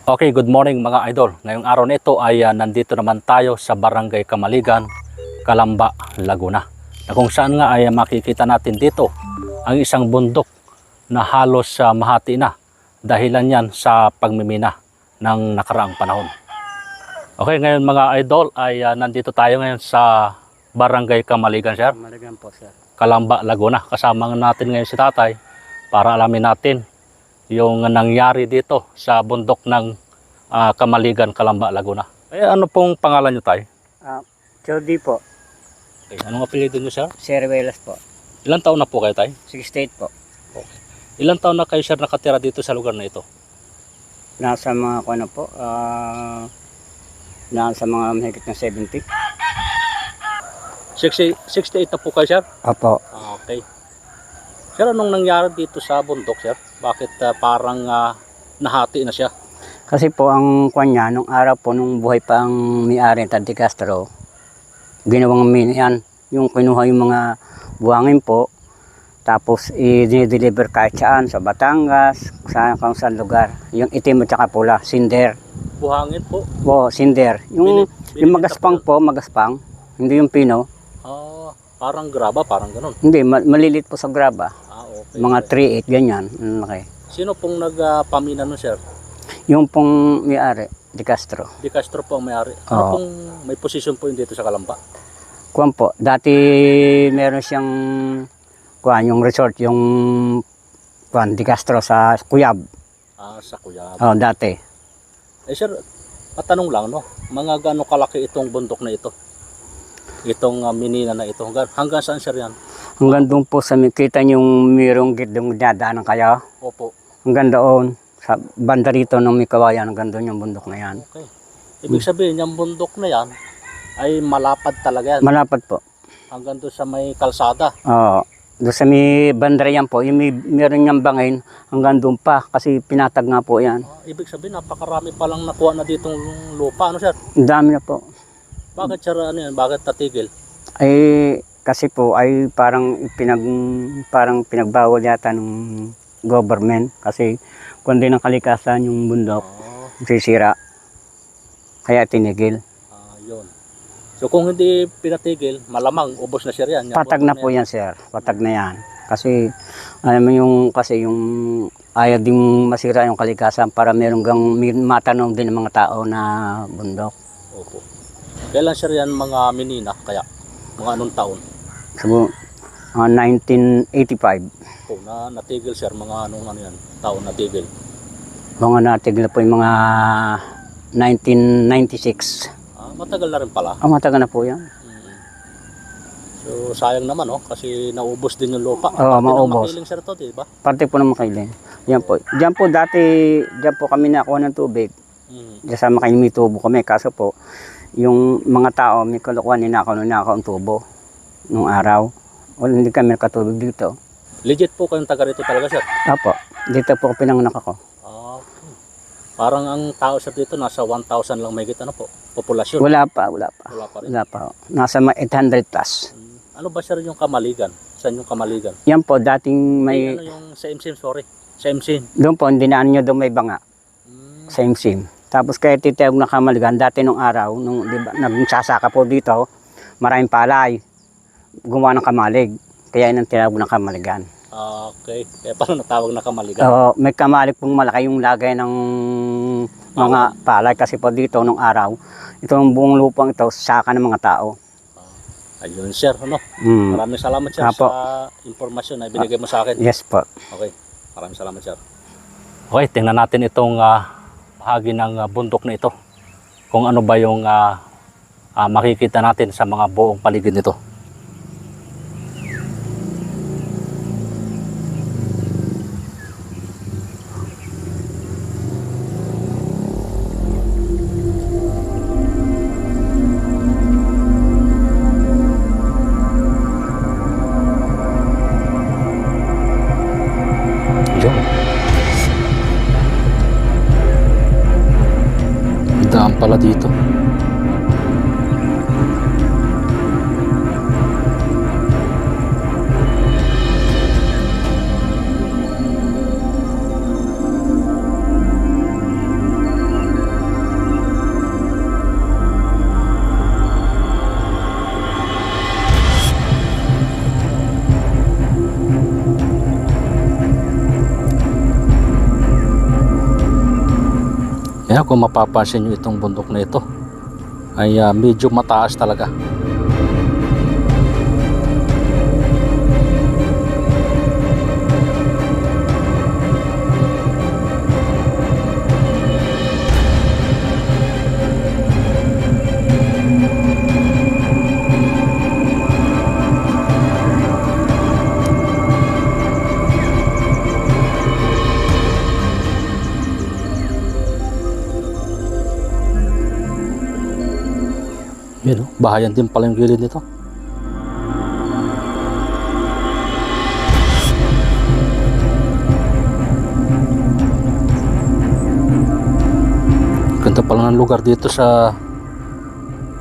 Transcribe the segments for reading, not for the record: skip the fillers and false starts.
Okay, good morning mga idol. Ngayong araw na ito ay nandito naman tayo sa Barangay Kamaligan, Calamba, Laguna. Na kung saan nga ay makikita natin dito ang isang bundok na halos mahati na. Dahilan yan sa pagmimina ng nakaraang panahon. Okay, ngayon mga idol ay nandito tayo ngayon sa Barangay Kamaligan, sir. Kamaligan po, sir. Calamba, Laguna. Kasama natin ngayon si tatay para alamin natin yung nangyari dito sa bundok ng Kamaligan, Calamba, Laguna. Ano pong pangalan nyo, tay? Jody po. Okay. Anong apelyido nyo, sir? Cerebelas po. Ilang taon na po kayo, tay? 68 po. Okay. Ilang taon na kayo, sir, nakatira dito sa lugar na ito? Nasa mga nasa mga mahigit na 70. 68 na po kayo, sir? Opo. Okay. Sir, anong nangyari dito sa bundok, sir? Bakit parang nahati na siya? Kasi po ang kanya, nung araw po, nung buhay pa ang may-ari ng Tante Castro, ginawang yan. Yung kinuha yung mga buhangin po, tapos i-deliver kahit saan, sa Batangas, kung saan lugar. Yung itim at saka pula, cinder. Buhangin po? Oo, cinder. Yung magaspang po, magaspang. Hindi yung pino. Parang graba, parang ganun. Hindi, malilit po sa graba. Okay. Mga 3-8, ganyan. Okay. Sino pong nagpamina nun, sir? Yung pong may-ari, De Castro. De Castro po ang may-ari. Ano pong may posisyon po yun dito sa Calamba? Kuwan po, dati meron siyang yung resort, yung De Castro sa Cuyab. Sa Cuyab. Dati. Sir, matanong lang, no? Mga gaano kalaki itong bundok na ito? Itong minina na ito. Hanggang saan, sir, yan? Hanggang doon po sa kita yung mayroong gitdong dadaanan kaya. Opo. Hanggang doon. Sa banda rito ng may kawayan, hanggang doon yung bundok na yan. Okay. Ibig sabihin, yung bundok na yan ay malapad talaga yan. Malapad po. Hanggang doon sa may kalsada. Oo. Doon sa may banda yan po, yung meron niyang bangin, hanggang doon pa, kasi pinatag nga po yan. Ibig sabihin, napakarami palang nakuha na ditong lupa, ano, sir? Ang dami na po. Bakit, sir, ano yan? Bakit tatigil? Kasi po ay parang pinagbawal yata ng government kasi kundi ng kalikasan yung bundok sisira kaya tinigil. Yun. So kung hindi pinatigil, malamang ubos na, sir, yan. Patag na po yan, sir. Patag na yan. Kasi alam mo yung ayaw din masira yung kalikasan para meron matanong din ng mga tao na bundok. Opo. Kailan, sir, yan mga minina kaya? Mga anong taon? So, 1985. Natigil, sir, mga anong taon natigil? Mga natigil po yung mga 1996. Matagal na rin pala. Matagal na po yan. So sayang naman, kasi naubos din yung lupa. Maubos. Makiling, sir, to, diba? Parte po ng Makiling. Yan po. Diyan po dati, diyan po kami nakuha ng tubig. Diyan sa Makiling may tubo kami. Kaso po, yung mga tao, may kalukuhan, ninakaw ang tubo nung araw. Hindi kami nakatubig dito. Legit po kayong taga rito talaga, sir? Opo. Dito po pinanganak ako. Parang ang tao, sir, dito nasa 1,000 lang may po, populasyon. Wala pa rin. Wala pa. Nasa 800 plus. Ano ba, sir, yung Kamaligan? Saan yung Kamaligan? Yan po, dating may... yung sa MCM, sorry. Sa MCM. Doon po, dinaan nyo doon may banga. Sa MCM. Tapos kaya titawag na Kamaligan, dati nung araw, diba, nagsasaka po dito, maraming palay. Gumawa ng kamalig. Kaya yun ang tinawag ng Kamaligan. Okay. Kaya paano natawag na Kamaligan? May kamalig pong malaki yung lagay ng mga palay. Kasi po dito nung araw, itong buong lupang ito, saka ng mga tao. Ayun, sir, Maraming salamat, sir, sa impormasyon na binigay mo sa akin. Yes po. Okay. Maraming salamat, sir. Okay, tingnan natin itong bahagi ng bundok na ito. Kung ano ba yung makikita natin sa mga buong paligid nito. Daan pala dito. Kaya kung mapapansin nyo itong bundok na ito ay medyo mataas talaga. Yun, oh, bahayan din pala yung gilid nito. Ganda pala ng lugar dito sa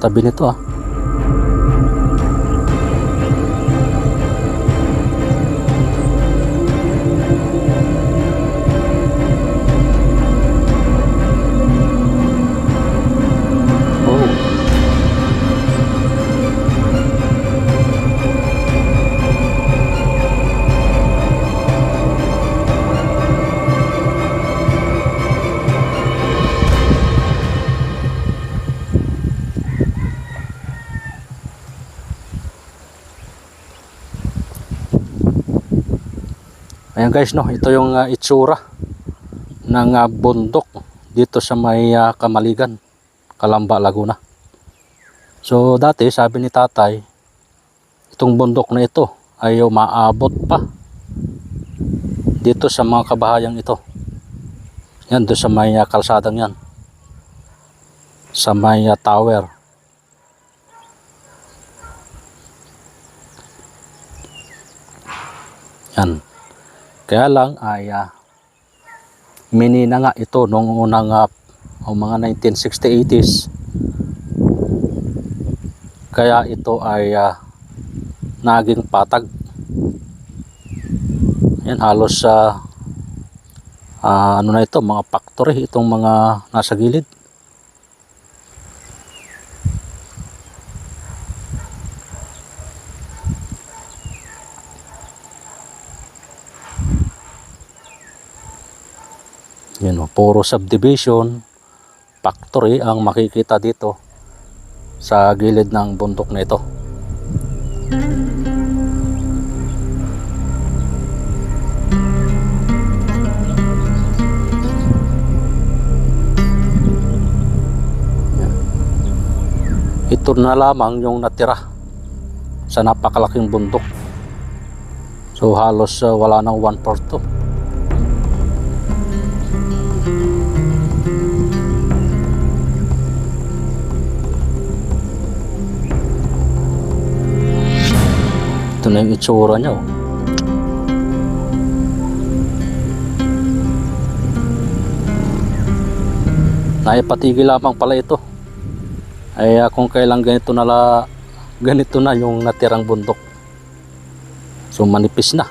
tabi nito ah. Ayan guys, no, ito yung itsura ng bundok dito sa may Kamaligan, Calamba, Laguna. So dati sabi ni tatay, itong bundok na ito ay umaabot pa dito sa mga kabahayang ito. Yan, doon sa may kalsadang yan, sa may tower. Yan. Kaya lang ay minina nga ito noong unang mga 1960-80s. Kaya ito ay naging patag. Yan, halos ano na ito, mga factory itong mga nasa gilid. Yan, puro subdivision, factory ang makikita dito sa gilid ng bundok na ito. Ito na lamang yung natira sa napakalaking bundok. So halos wala nang 1/4. Ito na yung itsura niya, oh. Naipatigil lamang pala ito ay kung kailang ganito na yung natirang bundok. So manipis na.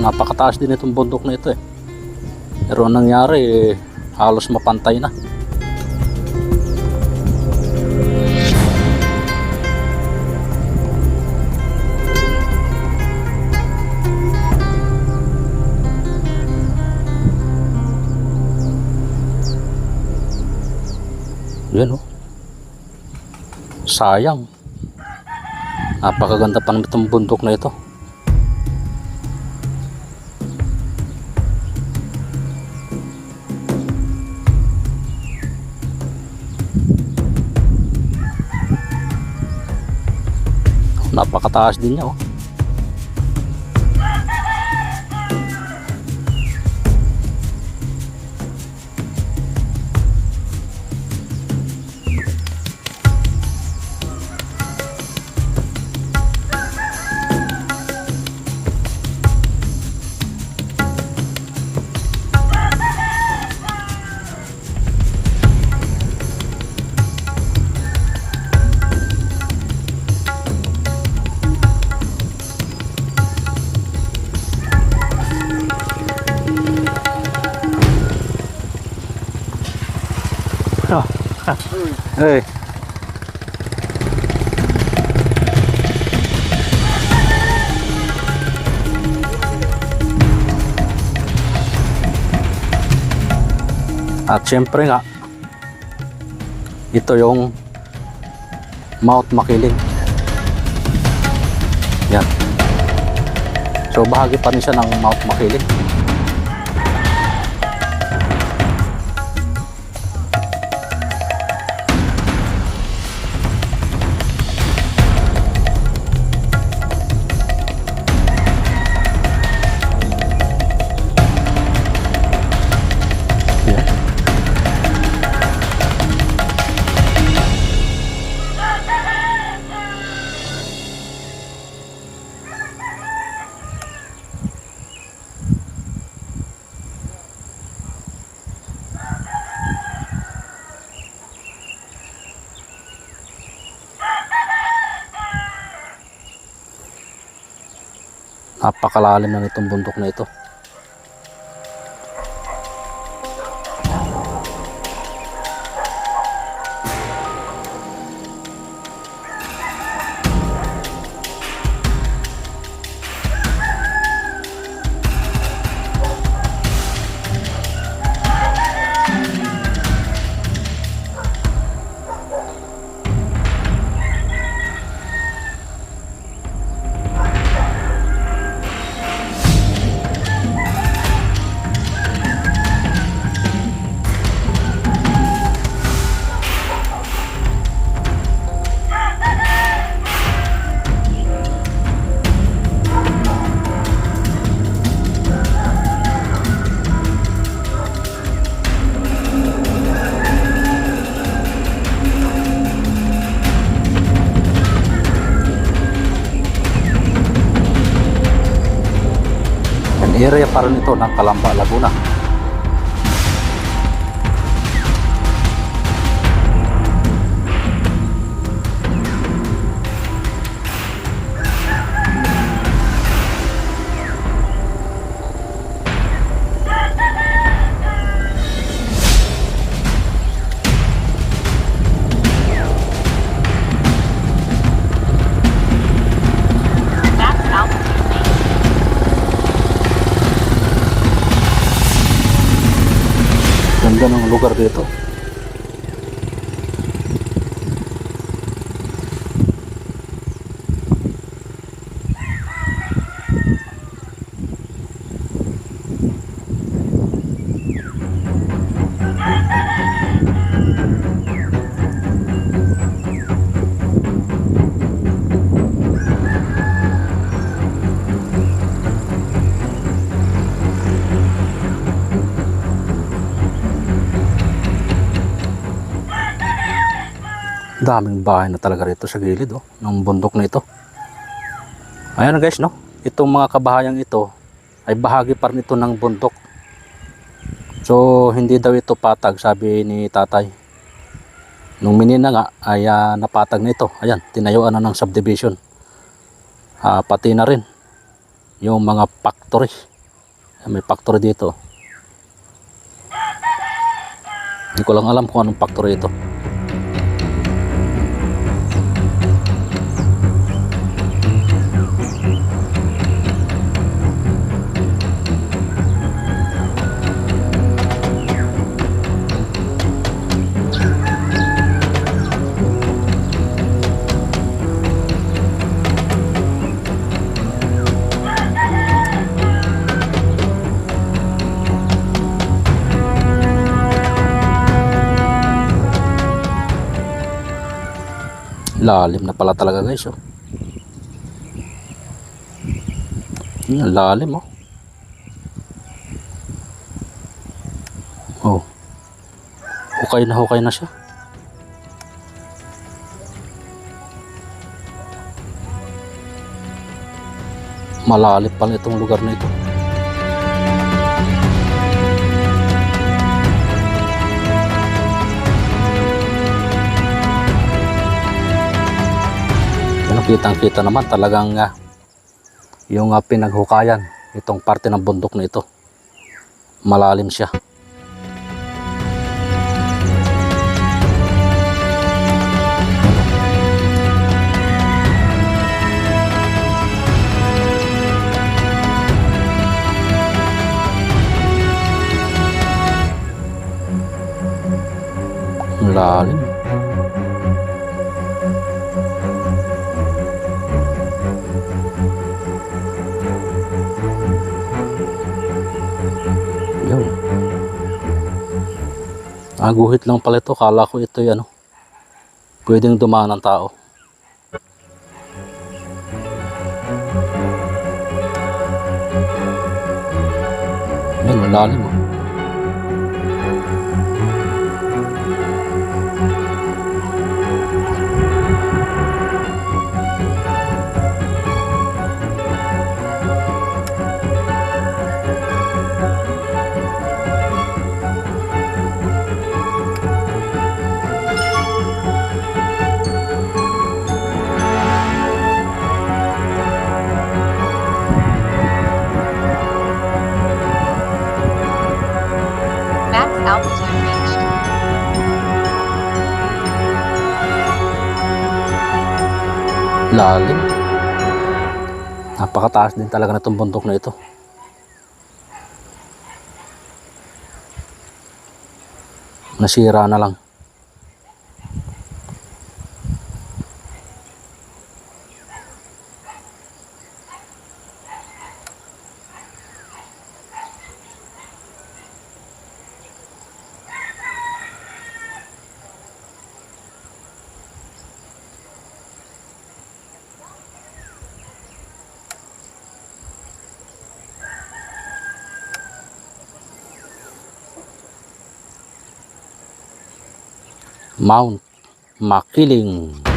Napakataas din itong bundok na ito eh. Pero ang nangyari halos mapantay na. Yan, oh. Sayang. Napakaganda pa ng itong bundok na ito. Napakataas din niya, oh. Eh. At syempre nga, ito yung Mount Makiling. Yan. So bahagi pa rin siya ng Mount Makiling. Yan. Napakalalim na nitong bundok na ito. Area pa rin ito ng Calamba, Laguna. Ganda ng lugar dito. Daming bahay na talaga rito sa gilid ng bundok na ito. Ayan guys, no? Itong mga kabahayang ito ay bahagi pa rin ito ng bundok. So hindi daw ito patag, sabi ni tatay. Nung minina nga ay napatag na ito. Ayan, tinayuan na ng subdivision. Pati na rin yung mga factory. May factory dito. Hindi ko lang alam kung anong factory ito. Lalim na pala talaga guys. Yan, lalim hukay na siya. Malalim pala itong lugar na ito. Kitang-kita naman talagang yung pinaghukayan itong parte ng bundok na ito. Malalim siya. Malalim. Yun. Guhit lang pala ito. Kala ko ito yan. Pwedeng dumaan ng tao. Yan, malalim. Max altitude reached. Lalim. Napakataas din talaga na itong bundok na ito. Nasira na lang. Mount Makiling.